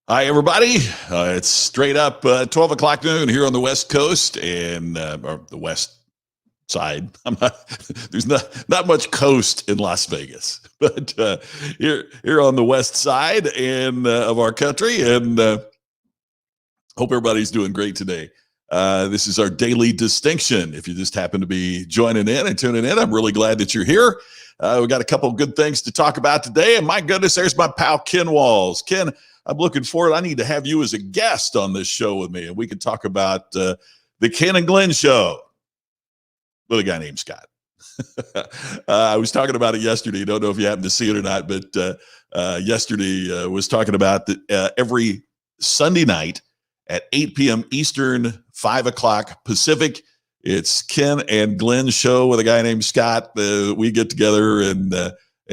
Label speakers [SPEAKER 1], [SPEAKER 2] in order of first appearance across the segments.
[SPEAKER 1] Hi, everybody. It's straight up 12 o'clock noon here on the West Coast and or the West side. There's not much coast in Las Vegas, but here on the West side and of our country, and hope everybody's doing great today. This is our daily distinction. If you just happen to be joining in and tuning in, I'm really glad that you're here. We got a couple of good things to talk about today. And my goodness, there's my pal, Ken Walls. Ken, I'm looking forward. I need to have you as a guest on this show with me, and we can talk about the Ken and Glenn show with a guy named Scott. I was talking about it yesterday. Don't know if you happened to see it or not, but yesterday was talking about every Sunday night at 8 p.m. Eastern, 5 o'clock Pacific. It's Ken and Glenn show with a guy named Scott. We get together and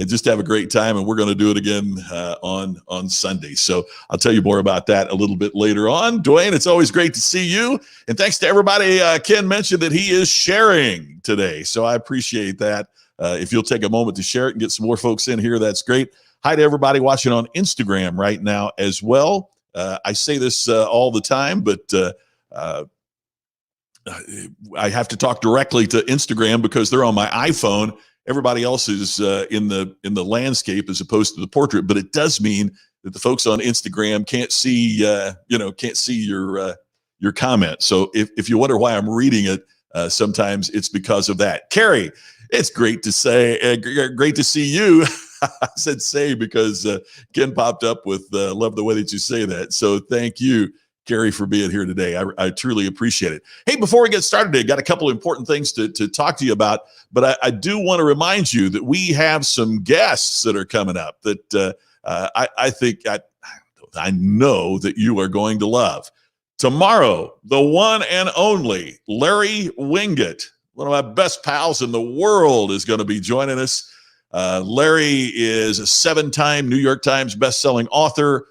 [SPEAKER 1] just have a great time, and we're going to do it again on Sunday. So I'll tell you more about that a little bit later on. Dwayne, it's always great to see you, and thanks to everybody. Ken mentioned that he is sharing today, so I appreciate that. If you'll take a moment to share it and get some more folks in here, that's great. Hi to everybody watching on Instagram right now as well. I say this all the time, but I have to talk directly to Instagram because they're on my iPhone. Everybody else is in the landscape as opposed to the portrait, but it does mean that the folks on Instagram can't see your comment. So if you wonder why I'm reading it, sometimes it's because of that. Carrie, it's great to see you. I said say because Ken popped up with love the way that you say that. So thank you, Carrie, for being here today. I truly appreciate it. Hey, before we get started today, got a couple of important things to talk to you about, but I do want to remind you that we have some guests that are coming up that I know that you are going to love. Tomorrow, the one and only Larry Winget, one of my best pals in the world, is going to be joining us. Larry is a 7-time New York Times bestselling author.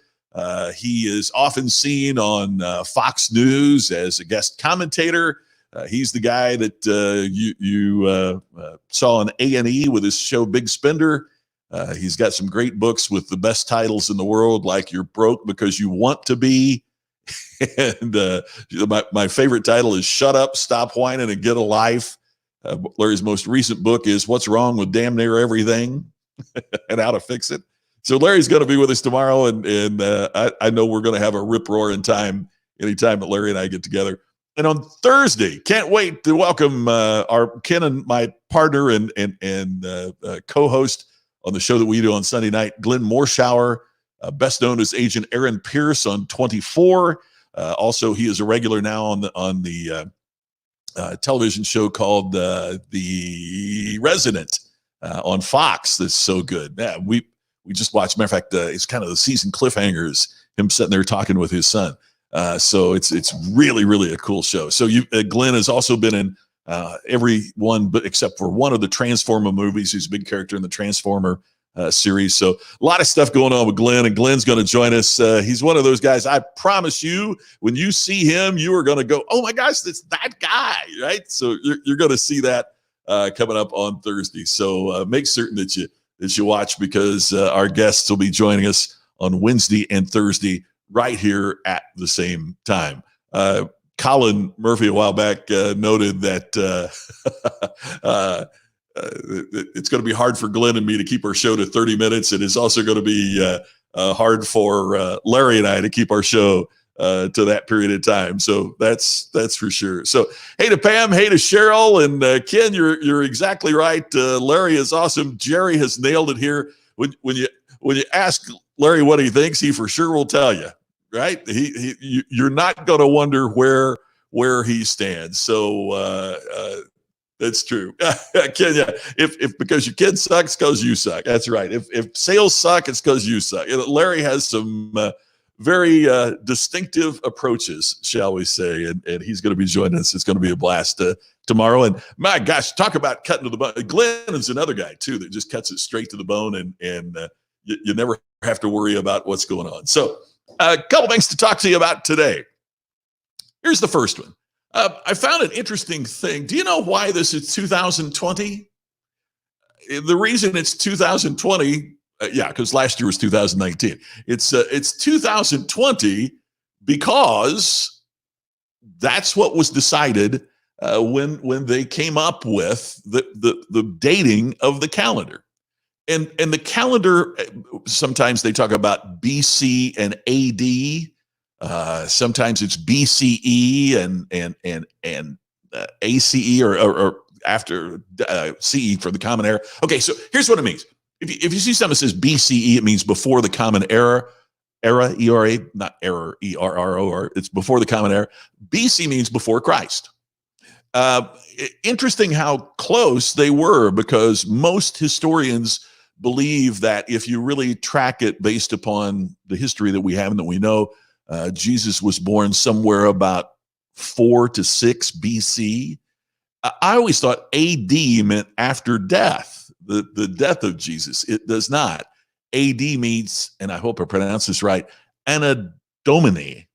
[SPEAKER 1] He is often seen on Fox News as a guest commentator. He's the guy that you saw on A&E with his show Big Spender. He's got some great books with the best titles in the world, like You're Broke Because You Want to Be. And my favorite title is Shut Up, Stop Whining, and Get a Life. Larry's most recent book is What's Wrong with Damn Near Everything and How to Fix It. So Larry's going to be with us tomorrow, and I know we're going to have a rip-roaring time anytime that Larry and I get together. And on Thursday, can't wait to welcome our Ken and my partner and co-host on the show that we do on Sunday night, Glenn Morshower, best known as Agent Aaron Pierce on 24. Also, he is a regular now on the television show called The Resident on Fox. That's so good. Yeah, we just watched. Matter of fact, it's kind of the season cliffhangers. Him sitting there talking with his son. So it's really, really a cool show. So Glenn has also been in every one, but except for one of the Transformer movies. He's a big character in the Transformer series. So a lot of stuff going on with Glenn, and Glenn's going to join us. He's one of those guys. I promise you, when you see him, you are going to go, "Oh my gosh, that's that guy!" Right? So you're going to see that coming up on Thursday. So make certain that you watch, because our guests will be joining us on Wednesday and Thursday right here at the same time. Colin Murphy a while back noted that it's going to be hard for Glenn and me to keep our show to 30 minutes. It is also going to be hard for Larry and I to keep our show to that period of time. So that's for sure. So hey to Pam, hey to Cheryl, and Ken, you're exactly right. Larry is awesome. Jerry has nailed it here. When you ask Larry what he thinks, he for sure will tell you. Right? You're not going to wonder where he stands. So that's true. Ken, yeah. If because your kid sucks, because you suck. That's right. If sales suck, it's because you suck. Larry has some very distinctive approaches, shall we say, and he's going to be joining us. It's going to be a blast tomorrow. And my gosh, talk about cutting to the bone. Glenn is another guy too that just cuts it straight to the bone, and you never have to worry about what's going on. So a couple things to talk to you about today. Here's the first one. I found an interesting thing. Do you know why this is 2020? The reason it's 2020 Yeah, because last year was 2019. It's 2020 because that's what was decided when they came up with the dating of the calendar. And the calendar, sometimes they talk about BC and AD. Sometimes it's BCE and ACE or after CE for the common era. Okay, so here's what it means. If you see something that says BCE, it means before the common era. ERA, not error, ERRO, it's before the common era. BC means before Christ. Uh, Interesting how close they were, because most historians believe that if you really track it based upon the history that we have and that we know, Jesus was born somewhere about 4 to 6 BC. I always thought AD meant after death, the death of Jesus. It does not. AD means, and I hope I pronounce this right, Anno Domini,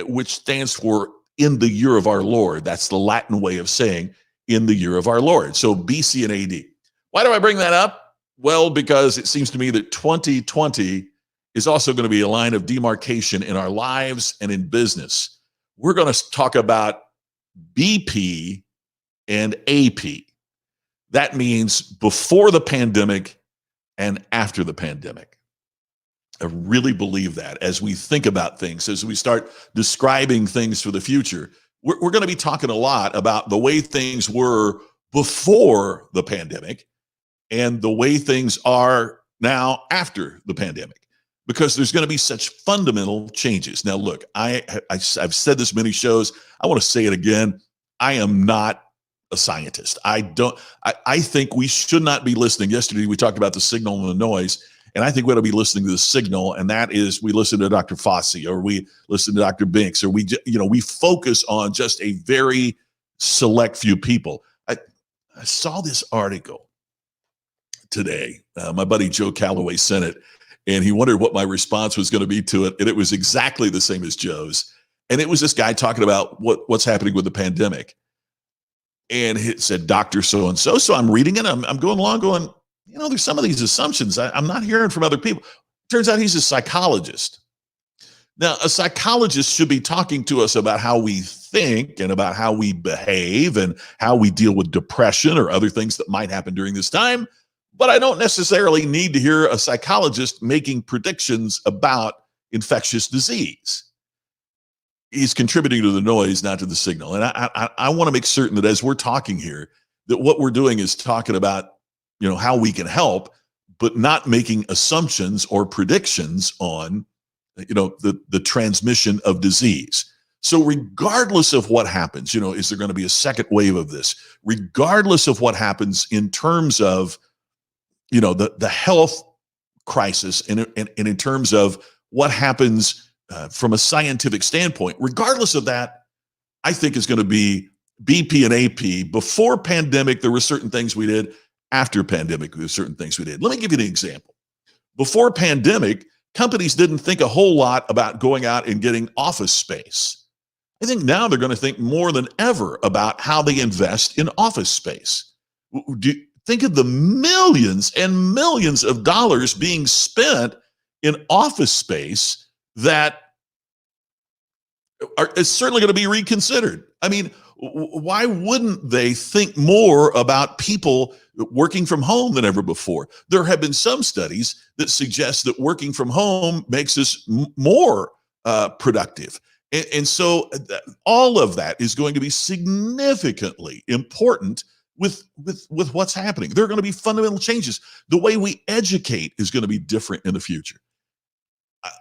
[SPEAKER 1] which stands for in the year of our Lord. That's the Latin way of saying in the year of our Lord. So BC and AD. Why do I bring that up? Well, because it seems to me that 2020 is also going to be a line of demarcation in our lives and in business. We're going to talk about BP and AP. That means before the pandemic and after the pandemic. I really believe that as we think about things, as we start describing things for the future, we're going to be talking a lot about the way things were before the pandemic and the way things are now after the pandemic, because there's going to be such fundamental changes. Now, look, I've said this many shows. I want to say it again. I am not a scientist. I think we should not be listening. Yesterday, we talked about the signal and the noise, and I think we ought to be listening to the signal, and that is we listen to Dr. Fauci, or we listen to Dr. Binks, or we focus on just a very select few people. I saw this article today. My buddy Joe Calloway sent it, and he wondered what my response was going to be to it, and it was exactly the same as Joe's. And it was this guy talking about what's happening with the pandemic. And it said, Dr. So-and-so. So I'm reading it. I'm going along going, there's some of these assumptions I'm not hearing from other people. Turns out he's a psychologist. Now, a psychologist should be talking to us about how we think and about how we behave and how we deal with depression or other things that might happen during this time. But I don't necessarily need to hear a psychologist making predictions about infectious disease. He's contributing to the noise, not to the signal. And I want to make certain that as we're talking here, that what we're doing is talking about, how we can help, but not making assumptions or predictions on, the transmission of disease. So regardless of what happens, is there going to be a second wave of this? Regardless of what happens in terms of, the health crisis and in terms of what happens from a scientific standpoint, regardless of that, I think is going to be BP and AP. Before pandemic, there were certain things we did. After pandemic, there were certain things we did. Let me give you an example. Before pandemic, companies didn't think a whole lot about going out and getting office space. I think now they're going to think more than ever about how they invest in office space. Think of the millions and millions of dollars being spent in office space that is certainly going to be reconsidered. I mean, why wouldn't they think more about people working from home than ever before? There have been some studies that suggest that working from home makes us more productive. And so all of that is going to be significantly important with what's happening. There are going to be fundamental changes. The way we educate is going to be different in the future.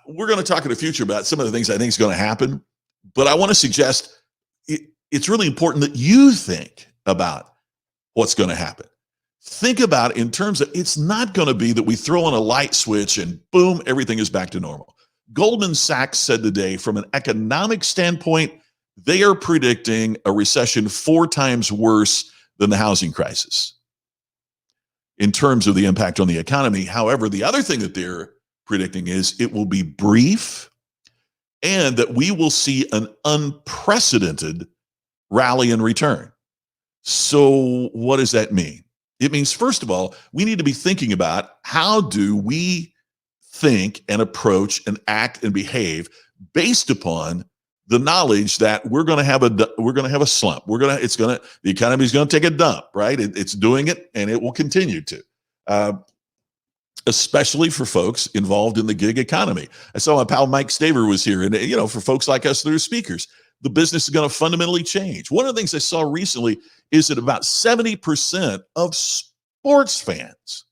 [SPEAKER 1] We're going to talk in the future about some of the things I think is going to happen, but I want to suggest it's really important that you think about what's going to happen. Think about it in terms of, it's not going to be that we throw on a light switch and boom, everything is back to normal. Goldman Sachs said today, from an economic standpoint, they are predicting a recession 4 times worse than the housing crisis in terms of the impact on the economy. However, the other thing that they're predicting is it will be brief and that we will see an unprecedented rally and return. So what does that mean? It means, first of all, we need to be thinking about how do we think and approach and act and behave based upon the knowledge that we're going to have a slump. The economy is going to take a dump, right? It's doing it, and it will continue to. Especially for folks involved in the gig economy. I saw my pal Mike Staver was here, and for folks like us that are speakers, the business is going to fundamentally change. One of the things I saw recently is that about 70% of sports fans.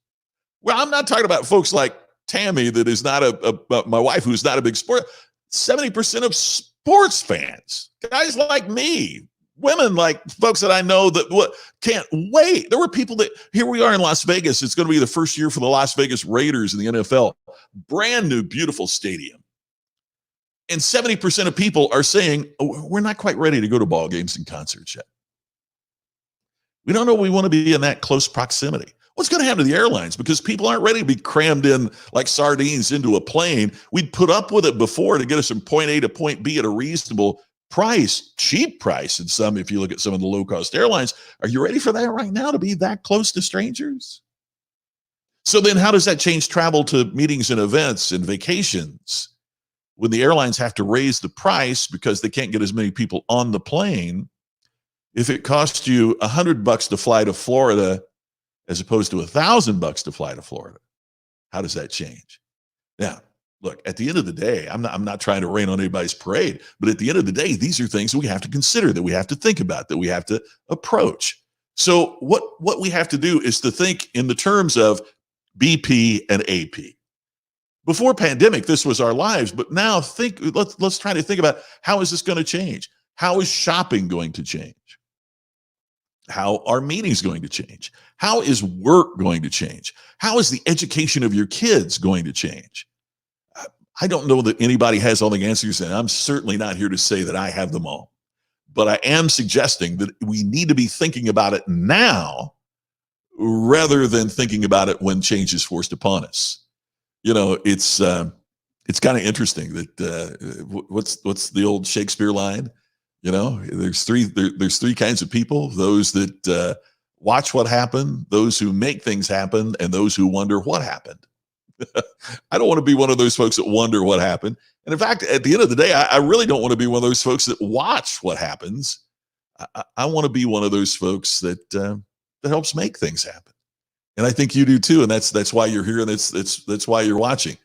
[SPEAKER 1] Well, I'm not talking about folks like Tammy, that is not my wife, who's not a big sport. 70% of sports fans, guys like me, women like folks that I know that can't wait. There were people that, here we are in Las Vegas. It's going to be the first year for the Las Vegas Raiders in the NFL. Brand new, beautiful stadium. And 70% of people are saying, we're not quite ready to go to ball games and concerts yet. We don't know we want to be in that close proximity. What's going to happen to the airlines? Because people aren't ready to be crammed in like sardines into a plane. We'd put up with it before to get us from point A to point B at a reasonable price, cheap price in some, if you look at some of the low-cost airlines. Are you ready for that right now, to be that close to strangers? So then how does that change travel to meetings and events and vacations? When the airlines have to raise the price because they can't get as many people on the plane, if it costs you $100 to fly to Florida as opposed to $1,000 to fly to Florida, how does that change? Now, look, at the end of the day, I'm not trying to rain on anybody's parade, but at the end of the day, these are things that we have to consider, that we have to think about, that we have to approach. So what we have to do is to think in the terms of BP and AP. Before pandemic, this was our lives, but now let's try to think about, how is this going to change? How is shopping going to change? How are meetings going to change? How is work going to change? How is the education of your kids going to change? I don't know that anybody has all the answers, and I'm certainly not here to say that I have them all. But I am suggesting that we need to be thinking about it now rather than thinking about it when change is forced upon us. It's kind of interesting that what's the old Shakespeare line? There's three kinds of people: those that watch what happened, those who make things happen, and those who wonder what happened. I don't want to be one of those folks that wonder what happened. And in fact, at the end of the day, I really don't want to be one of those folks that watch what happens. I want to be one of those folks that helps make things happen. And I think you do too. And that's why you're here, and that's why you're watching.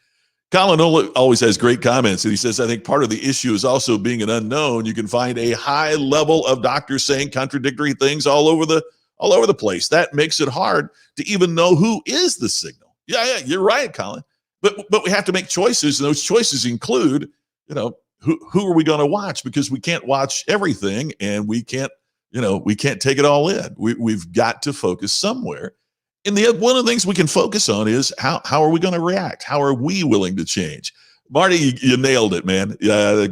[SPEAKER 1] Colin always has great comments, and he says, I think part of the issue is also being an unknown. You can find a high level of doctors saying contradictory things all over the place. That makes it hard to even know who is the signal. Yeah, you're right, Colin. But we have to make choices, and those choices include, who are we going to watch? Because we can't watch everything, and we can't take it all in. We've got to focus somewhere. And one of the things we can focus on is how are we going to react? How are we willing to change? Marty, you nailed it, man.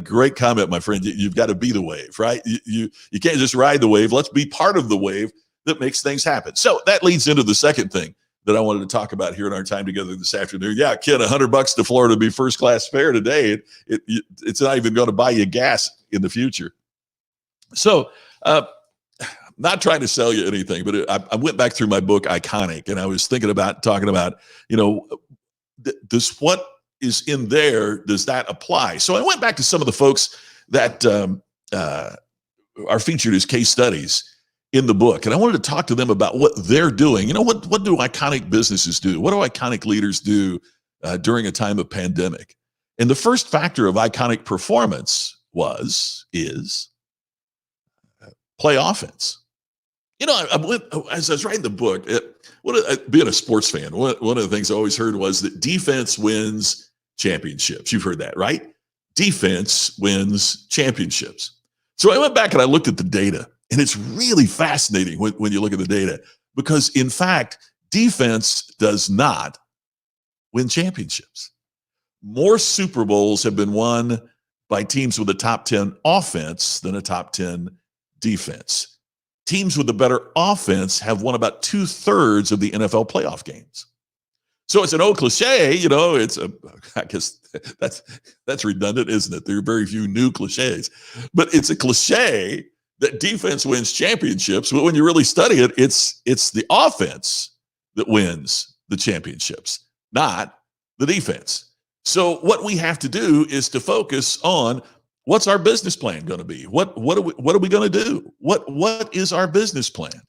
[SPEAKER 1] Great comment, my friend. You've got to be the wave, right? You can't just ride the wave. Let's be part of the wave that makes things happen. So that leads into the second thing that I wanted to talk about here in our time together this afternoon. Yeah, kid, $100 to Florida to be first class fare today. It's not even going to buy you gas in the future. So, not trying to sell you anything, but I went back through my book, Iconic, and I was talking about, does what is in there, does that apply? So I went back to some of the folks that are featured as case studies in the book, and I wanted to talk to them about what they're doing. What do iconic businesses do? What do iconic leaders do during a time of pandemic? And the first factor of iconic performance is play offense. As I was writing the book, being a sports fan, one of the things I always heard was that defense wins championships. You've heard that, right? Defense wins championships. So I went back and I looked at the data, and it's really fascinating when you look at the data, because in fact, defense does not win championships. More Super Bowls have been won by teams with a top 10 offense than a top 10 defense. Teams with a better offense have won about 2/3 of the NFL playoff games. So it's an old cliche, I guess that's redundant, isn't it? There are very few new cliches, but it's a cliche that defense wins championships, but when you really study it, it's the offense that wins the championships, not the defense. So what we have to do is to focus on what's our business plan going to be? What are we going to do? What is our business plan?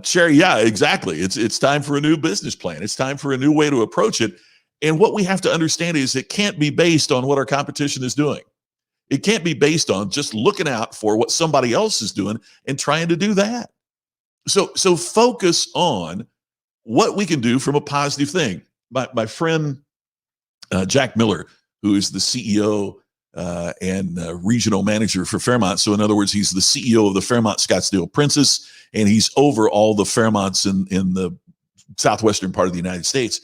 [SPEAKER 1] Sherry, yeah, exactly. It's time for a new business plan. It's time for a new way to approach it. And what we have to understand is it can't be based on what our competition is doing. It can't be based on just looking out for what somebody else is doing and trying to do that. So focus on what we can do from a positive thing. My friend Jack Miller, who is the CEO and regional manager for Fairmont. So in other words, he's the CEO of the Fairmont Scottsdale Princess, and he's over all the Fairmonts in the southwestern part of the United States.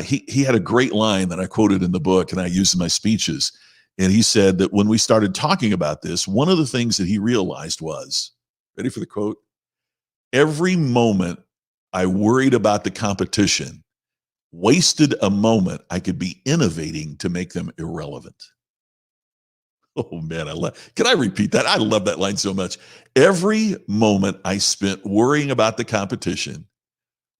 [SPEAKER 1] He had a great line that I quoted in the book and I used in my speeches. And he said that when we started talking about this, one of the things that he realized was, ready for the quote? Every moment I worried about the competition wasted a moment I could be innovating to make them irrelevant. Oh man, can I repeat that? I love that line so much. Every moment I spent worrying about the competition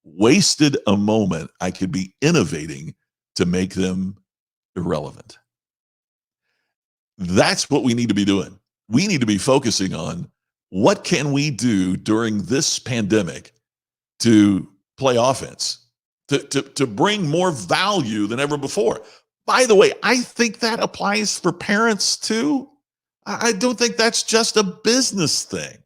[SPEAKER 1] wasted a moment I could be innovating to make them irrelevant. That's what we need to be doing. We need to be focusing on what can we do during this pandemic to play offense, to bring more value than ever before. By the way, I think that applies for parents too. I don't think that's just a business thing.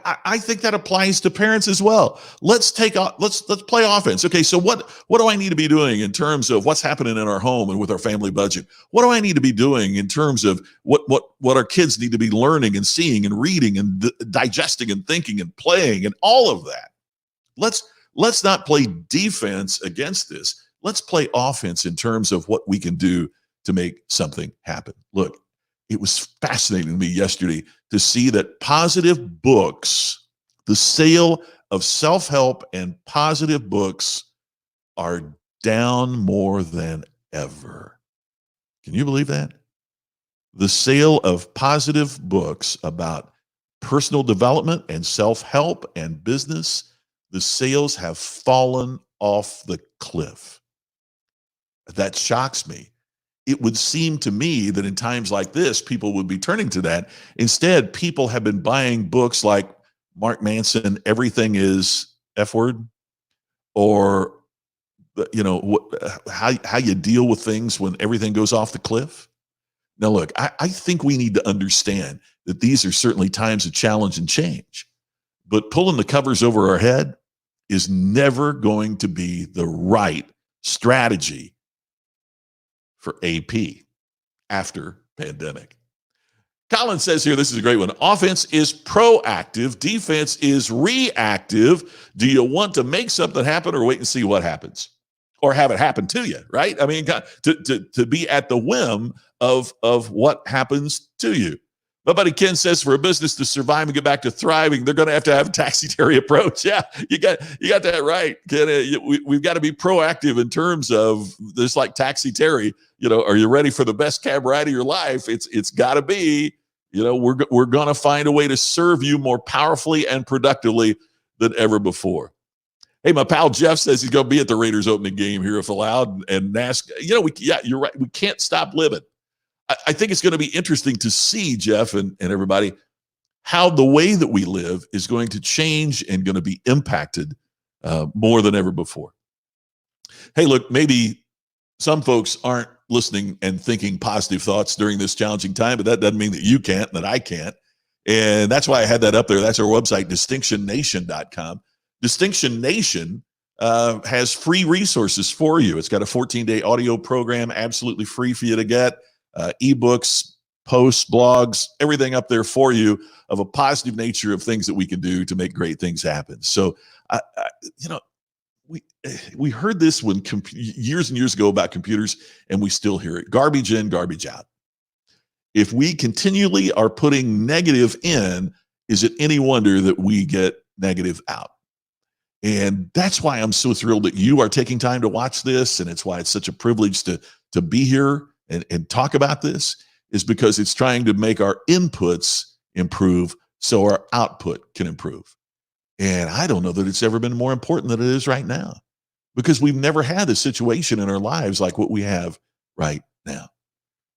[SPEAKER 1] I think that applies to parents as well. Let's play offense. Okay, so what do I need to be doing in terms of what's happening in our home and with our family budget? What do I need to be doing in terms of what our kids need to be learning and seeing and reading and digesting and thinking and playing and all of that? Let's not play defense against this. Let's play offense in terms of what we can do to make something happen. Look, it was fascinating to me yesterday to see that positive books, the sale of self-help and positive books are down more than ever. Can you believe that? The sale of positive books about personal development and self-help and business, the sales have fallen off the cliff. That shocks me. It would seem to me that in times like this, people would be turning to that. Instead, people have been buying books like Mark Manson, Everything is F Word, or how you deal with things when everything goes off the cliff. Now, look, I think we need to understand that these are certainly times of challenge and change, but pulling the covers over our head is never going to be the right strategy for AP after pandemic. Colin says here, this is a great one. Offense is proactive. Defense is reactive. Do you want to make something happen or wait and see what happens? Or have it happen to you, right? I mean, to be at the whim of what happens to you. My buddy Ken says for a business to survive and get back to thriving, they're going to have a taxi-terry approach. Yeah, you got that right, Ken. We've got to be proactive in terms of this, like taxi-terry. Are you ready for the best cab ride of your life? It's got to be. We're going to find a way to serve you more powerfully and productively than ever before. Hey, my pal Jeff says he's going to be at the Raiders opening game here if allowed, and NASCAR. You're right. We can't stop living. I think it's going to be interesting to see, Jeff and everybody, how the way that we live is going to change and going to be impacted more than ever before. Hey, look, maybe some folks aren't listening and thinking positive thoughts during this challenging time, but that doesn't mean that you can't and that I can't. And that's why I had that up there. That's our website, distinctionnation.com. Distinction Nation has free resources for you. It's got a 14-day audio program, absolutely free for you to get. Ebooks, posts, blogs, everything up there for you of a positive nature of things that we can do to make great things happen. So, we heard this when years and years ago about computers, and we still hear it. Garbage in, garbage out. If we continually are putting negative in, is it any wonder that we get negative out? And that's why I'm so thrilled that you are taking time to watch this, and it's why it's such a privilege to be here and talk about this, is because it's trying to make our inputs improve so our output can improve. And I don't know that it's ever been more important than it is right now, because we've never had a situation in our lives like what we have right now.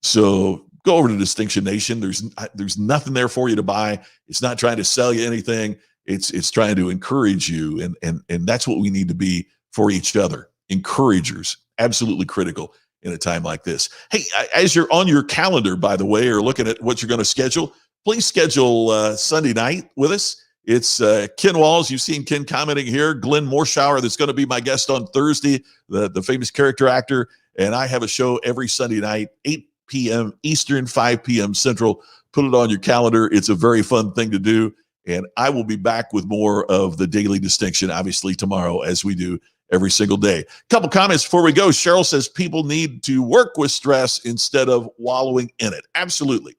[SPEAKER 1] So go over to Distinction Nation. There's nothing there for you to buy. It's not trying to sell you anything. It's trying to encourage you, and that's what we need to be for each other. Encouragers, absolutely critical in a time like this. Hey, as you're on your calendar, by the way, or looking at what you're going to schedule, please schedule Sunday night with us. It's Ken Walls. You've seen Ken commenting here. Glenn Morshower, that's going to be my guest on Thursday, the famous character actor. And I have a show every Sunday night, 8 p.m. Eastern, 5 p.m. Central. Put it on your calendar. It's a very fun thing to do. And I will be back with more of the Daily Distinction, obviously, tomorrow, as we do every single day. Couple comments before we go. Cheryl says people need to work with stress instead of wallowing in it. Absolutely.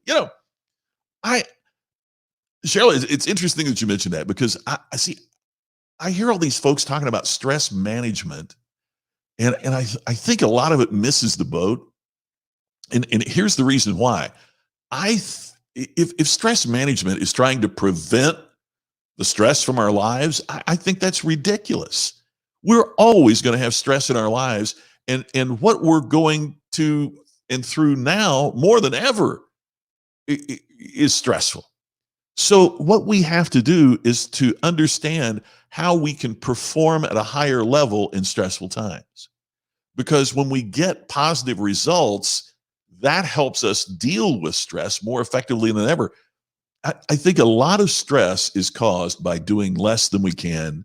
[SPEAKER 1] Cheryl, it's interesting that you mentioned that, because I hear all these folks talking about stress management, and I think a lot of it misses the boat. And here's the reason why. If stress management is trying to prevent the stress from our lives, I think that's ridiculous. We're always going to have stress in our lives, and what we're going to and through now more than ever is stressful. So what we have to do is to understand how we can perform at a higher level in stressful times. Because when we get positive results, that helps us deal with stress more effectively than ever. I think a lot of stress is caused by doing less than we can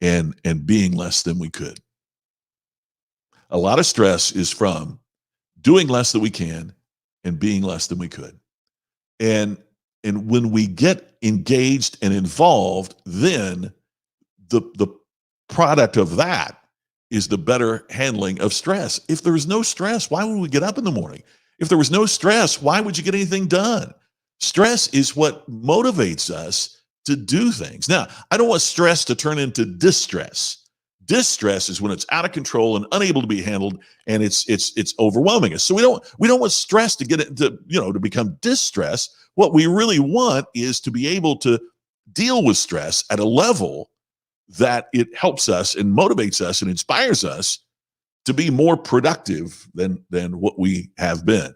[SPEAKER 1] and being less than we could. A lot of stress is from doing less than we can and being less than we could. And when we get engaged and involved, then the product of that is the better handling of stress. If there was no stress, why would we get up in the morning? If there was no stress, why would you get anything done? Stress is what motivates us to do things. Now, I don't want stress to turn into distress. Distress is when it's out of control and unable to be handled, and it's overwhelming us. So we don't want stress to get into, to become distress. What we really want is to be able to deal with stress at a level that it helps us and motivates us and inspires us to be more productive than what we have been.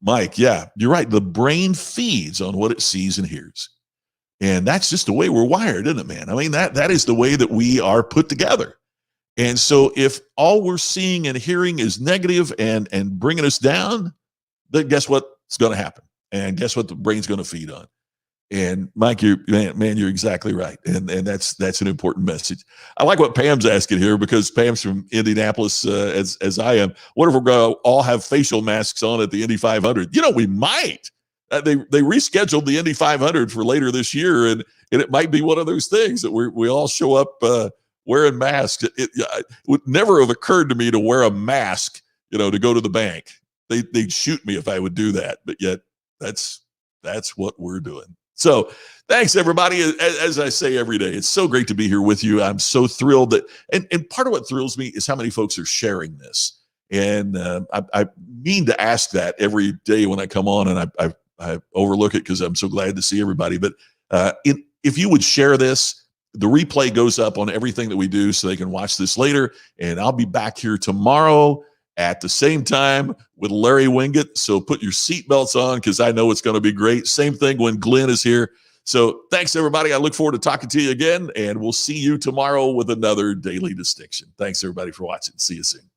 [SPEAKER 1] Mike, yeah, you're right. The brain feeds on what it sees and hears. And that's just the way we're wired, isn't it, man? I mean, that is the way that we are put together. And so if all we're seeing and hearing is negative and bringing us down, then guess what's going to happen? And guess what the brain's going to feed on? And Mike, you're exactly right. And that's an important message. I like what Pam's asking here, because Pam's from Indianapolis, as I am. What if we're going to all have facial masks on at the Indy 500? We might. They rescheduled the Indy 500 for later this year, and it might be one of those things that we all show up wearing masks. It would never have occurred to me to wear a mask, to go to the bank. They'd shoot me if I would do that. But yet that's what we're doing. So thanks, everybody. As I say every day, it's so great to be here with you. I'm so thrilled that, and part of what thrills me is how many folks are sharing this. And I mean to ask that every day when I come on, and I overlook it because I'm so glad to see everybody. But if you would share this, the replay goes up on everything that we do so they can watch this later. And I'll be back here tomorrow at the same time with Larry Winget. So put your seatbelts on, because I know it's going to be great. Same thing when Glenn is here. So thanks, everybody. I look forward to talking to you again, and we'll see you tomorrow with another Daily Distinction. Thanks, everybody, for watching. See you soon.